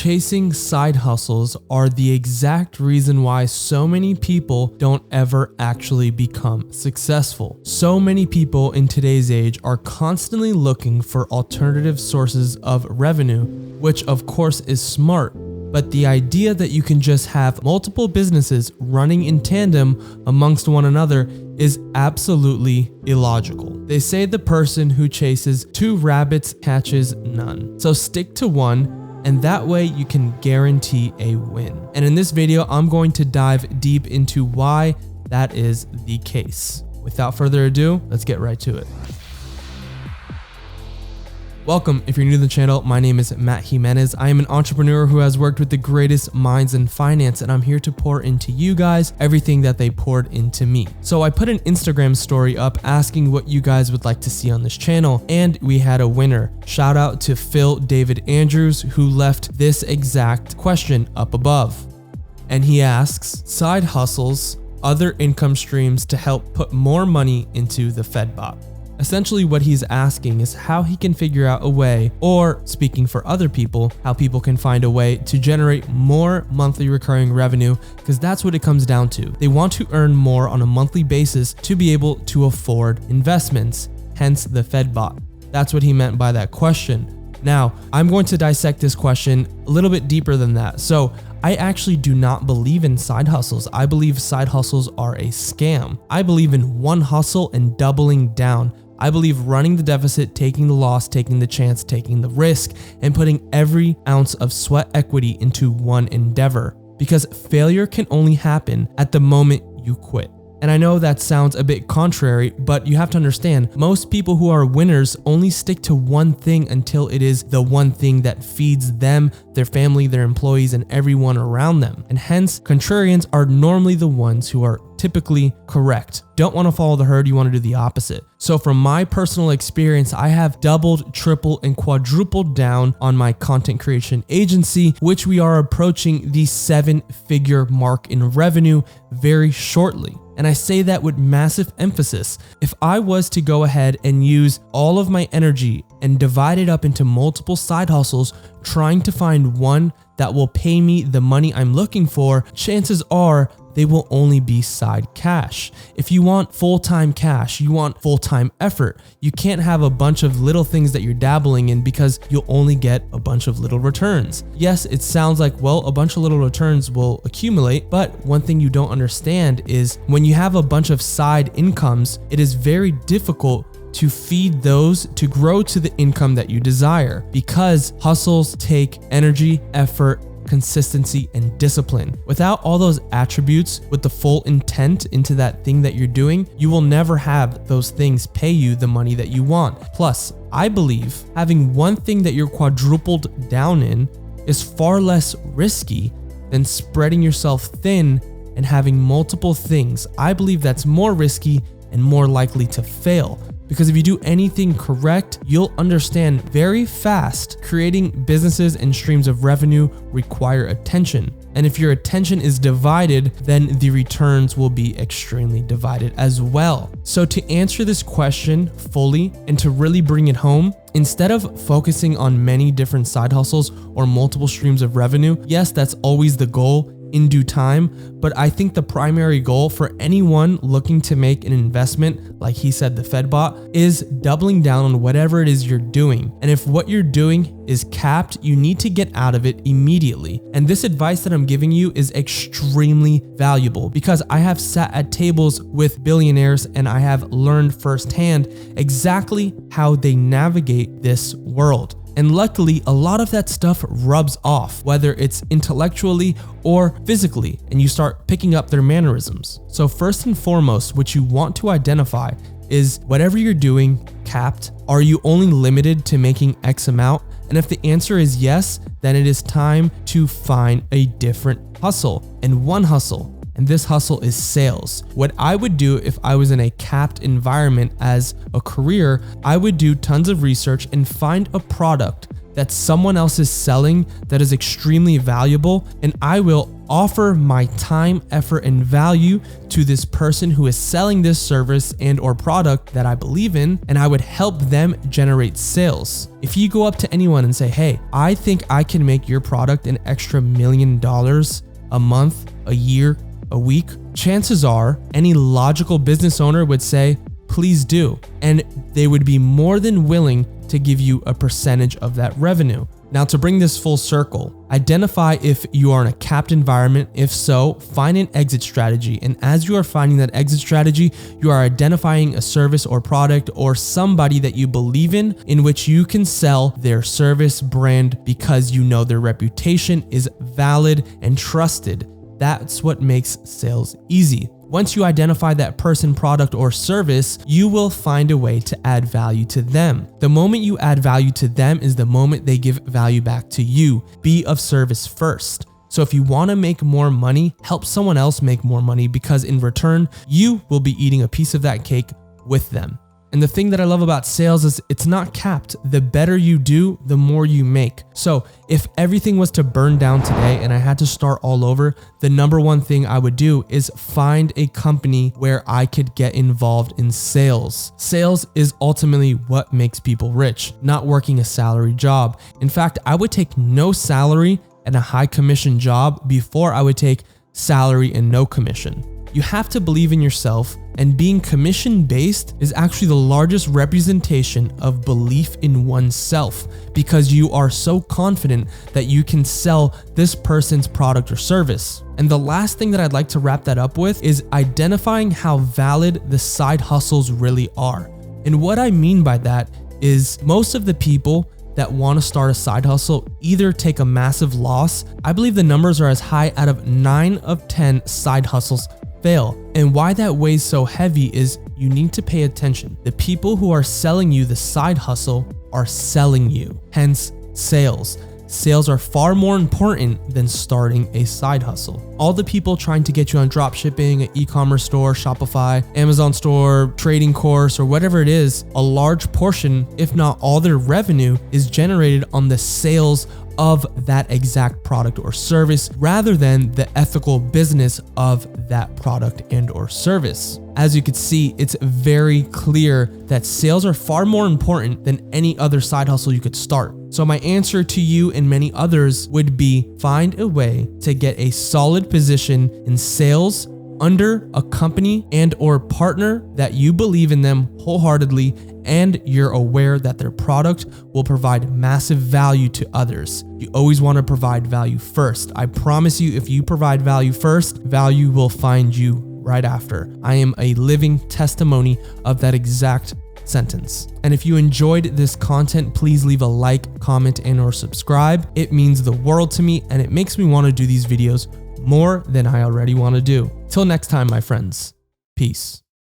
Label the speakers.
Speaker 1: Chasing side hustles are the exact reason why so many people don't ever actually become successful. So many people in today's age are constantly looking for alternative sources of revenue, which of course is smart. But the idea that you can just have multiple businesses running in tandem amongst one another is absolutely illogical. They say the person who chases two rabbits catches none. So stick to one, and that way you can guarantee a win. And in this video, I'm going to dive deep into why that is the case. Without further ado, let's get right to it. Welcome. If you're new to the channel, my name is Matt Jimenez. I am an entrepreneur who has worked with the greatest minds in finance, and I'm here to pour into you guys everything that they poured into me. So I put an Instagram story up asking what you guys would like to see on this channel, and we had a winner. Shout out to Phil David Andrews, who left this exact question up above. And he asks, side hustles, other income streams to help put more money into the FedBot. Essentially what he's asking is how he can figure out a way, or speaking for other people, how people can find a way to generate more monthly recurring revenue, because that's what it comes down to. They want to earn more on a monthly basis to be able to afford investments, hence the FedBot. That's what he meant by that question. Now, I'm going to dissect this question a little bit deeper than that. So I actually do not believe in side hustles. I believe side hustles are a scam. I believe in one hustle and doubling down. I believe running the deficit, taking the loss, taking the chance, taking the risk, and putting every ounce of sweat equity into one endeavor. Because failure can only happen at the moment you quit. And I know that sounds a bit contrary, but you have to understand, most people who are winners only stick to one thing until it is the one thing that feeds them, their family, their employees, and everyone around them. And hence, contrarians are normally the ones who are typically correct. Don't want to follow the herd, you want to do the opposite. So from my personal experience, I have doubled, tripled, and quadrupled down on my content creation agency, which we are approaching the 7-figure mark in revenue very shortly. And I say that with massive emphasis. If I was to go ahead and use all of my energy and divide it up into multiple side hustles, trying to find one that will pay me the money I'm looking for, chances are they will only be side cash. If you want full-time cash, you want full-time effort, you can't have a bunch of little things that you're dabbling in because you'll only get a bunch of little returns. Yes, it sounds like, well, a bunch of little returns will accumulate, but one thing you don't understand is when you have a bunch of side incomes, it is very difficult to feed those to grow to the income that you desire, because hustles take energy, effort, consistency, and discipline. Without all those attributes with the full intent into that thing that you're doing, you will never have those things pay you the money that you want. Plus, I believe having one thing that you're quadrupled down in is far less risky than spreading yourself thin and having multiple things. I believe that's more risky and more likely to fail. Because if you do anything correct, you'll understand very fast creating businesses and streams of revenue require attention. And if your attention is divided, then the returns will be extremely divided as well. So to answer this question fully and to really bring it home, instead of focusing on many different side hustles or multiple streams of revenue, yes, that's always the goal in due time, but I think the primary goal for anyone looking to make an investment, like he said, the FedBot, is doubling down on whatever it is you're doing. And if what you're doing is capped, you need to get out of it immediately. And this advice that I'm giving you is extremely valuable because I have sat at tables with billionaires and I have learned firsthand exactly how they navigate this world. And luckily, a lot of that stuff rubs off, whether it's intellectually or physically, and you start picking up their mannerisms. So first and foremost, what you want to identify is whatever you're doing capped. Are you only limited to making X amount? And if the answer is yes, then it is time to find a different hustle, and one hustle. And this hustle is sales. What I would do if I was in a capped environment as a career, I would do tons of research and find a product that someone else is selling that is extremely valuable, and I will offer my time, effort, and value to this person who is selling this service and or product that I believe in, and I would help them generate sales. If you go up to anyone and say, hey, I think I can make your product an extra $1 million a month, a year, a week, chances are any logical business owner would say, please do. And they would be more than willing to give you a percentage of that revenue. Now, to bring this full circle, identify if you are in a capped environment. If so, find an exit strategy. And as you are finding that exit strategy, you are identifying a service or product or somebody that you believe in which you can sell their service brand because you know their reputation is valid and trusted. That's what makes sales easy. Once you identify that person, product, or service, you will find a way to add value to them. The moment you add value to them is the moment they give value back to you. Be of service first. So if you want to make more money, help someone else make more money, because in return, you will be eating a piece of that cake with them. And the thing that I love about sales is it's not capped. The better you do, the more you make. So if everything was to burn down today and I had to start all over, the number one thing I would do is find a company where I could get involved in sales. Sales is ultimately what makes people rich, not working a salary job. In fact, I would take no salary and a high commission job before I would take salary and no commission. You have to believe in yourself, and being commission-based is actually the largest representation of belief in oneself, because you are so confident that you can sell this person's product or service. And the last thing that I'd like to wrap that up with is identifying how valid the side hustles really are. And what I mean by that is most of the people that want to start a side hustle either take a massive loss. I believe the numbers are as high out of 9 of 10 side hustles fail. And why that weighs so heavy is you need to pay attention. The people who are selling you the side hustle are selling you, hence sales. Sales are far more important than starting a side hustle. All the people trying to get you on drop shipping, an e-commerce store, Shopify, Amazon store, trading course, or whatever it is, a large portion, if not all their revenue, is generated on the sales of that exact product or service rather than the ethical business of that product and or service. As you can see, it's very clear that sales are far more important than any other side hustle you could start. So my answer to you and many others would be find a way to get a solid position in sales under a company and or partner that you believe in them wholeheartedly and you're aware that their product will provide massive value to others. You always want to provide value first. I promise you, if you provide value first, value will find you right after. I am a living testimony of that exact sentence. And if you enjoyed this content, please leave a like, comment, and or subscribe. It means the world to me and it makes me want to do these videos more than I already want to do. Till next time, my friends. Peace.